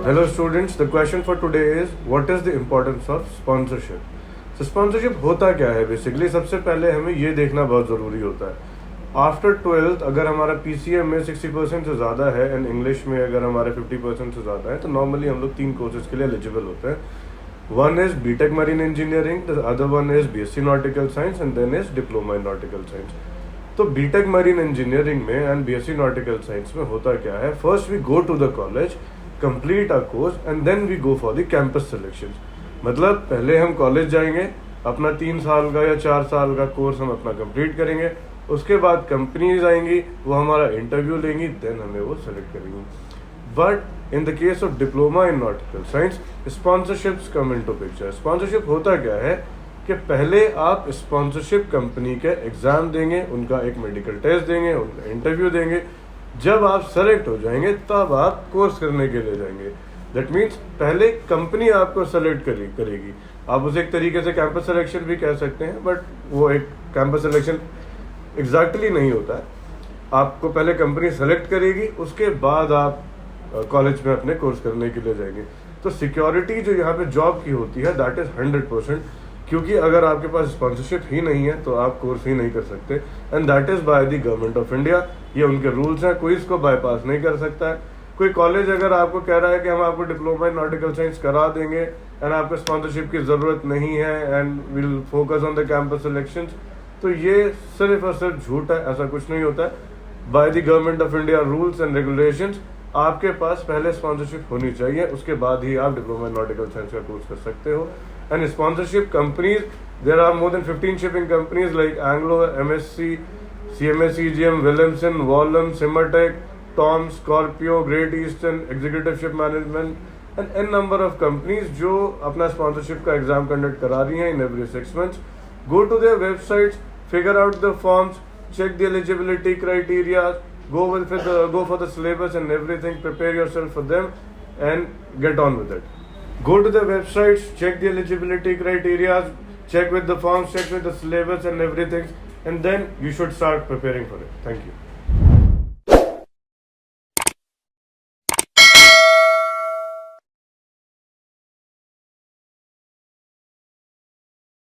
Hello students, the question for today is what is the importance of sponsorship? So sponsorship होता क्या है basically? सबसे पहले हमें ये देखना बहुत ज़रूरी होता है आफ्टर 12th अगर हमारा PCM में 60% से ज़्यादा है एंड इंग्लिश में अगर हमारे 50% से ज़्यादा है तो नॉर्मली हम लोग 3 कोर्सेज के लिए एलिजिबल होते हैं. One is B Tech marine engineering, the other one is BSc nautical science and then is diploma in nautical science. तो बीटेक मरीन इंजीनियरिंग में एंड BSc नॉटिकल साइंस में होता क्या है, first we go to the college, complete our course and then we go for the campus selection. मतलब पहले हम college जाएंगे, अपना 3 साल का या 4 साल का कोर्स हम अपना कंप्लीट करेंगे, उसके बाद कंपनीज आएंगी, वो हमारा इंटरव्यू लेंगी, देन हमें वो सेलेक्ट करेंगी. But in the case of diploma in nautical science sponsorships come into picture. Sponsorship होता क्या है कि पहले आप स्पॉन्सरशिप कंपनी के एग्जाम देंगे, उनका एक मेडिकल टेस्ट देंगे, उनका इंटरव्यू देंगे. जब आप सेलेक्ट हो जाएंगे तब आप कोर्स करने के लिए जाएंगे. दैट मीन्स पहले कंपनी आपको सेलेक्ट करेगी. आप उसे एक तरीके से कैंपस सिलेक्शन भी कह सकते हैं, बट वो एक कैंपस सिलेक्शन एग्जैक्टली नहीं होता है. आपको पहले कंपनी सेलेक्ट करेगी, उसके बाद आप कॉलेज में अपने कोर्स करने के लिए जाएंगे. तो सिक्योरिटी जो यहाँ पे जॉब की होती है दैट इज 100%, क्योंकि अगर आपके पास स्पॉन्सरशिप ही नहीं है तो आप कोर्स ही नहीं कर सकते. And that is by the government of India. ये उनके रूल्स हैं, कोई इसको बाईपास नहीं कर सकता है. कोई कॉलेज अगर आपको कह रहा है कि हम आपको डिप्लोमा इन नॉटिकल साइंस करा देंगे एंड आपको स्पॉन्सरशिप की जरूरत नहीं है and will focus on the campus selections, तो ये सिर्फ और सिर्फ झूठ है. ऐसा कुछ नहीं होता है. By the government of India rules and regulations आपके पास पहले स्पॉन्सरशिप होनी चाहिए, उसके बाद ही आप डिप्लोमा इन नॉटिकल साइंस का कोर्स कर सकते हो. And sponsorship companies, there are more than 15 shipping companies like Anglo, MSC, CMA CGM, Williamson, Wallem, सिमरटेक, Thome, Scorpio, Great Eastern, executive ship management and an number of companies जो अपना sponsorship का exam conduct करा रही हैं in every 6 months. Go to their websites, figure out the forms, check the eligibility criteria, go for the syllabus and everything, prepare yourself for them and get on with it. Go to the websites, check the eligibility criteria, check with the forms, check with the syllabus and everything, and then you should start preparing for it. Thank you.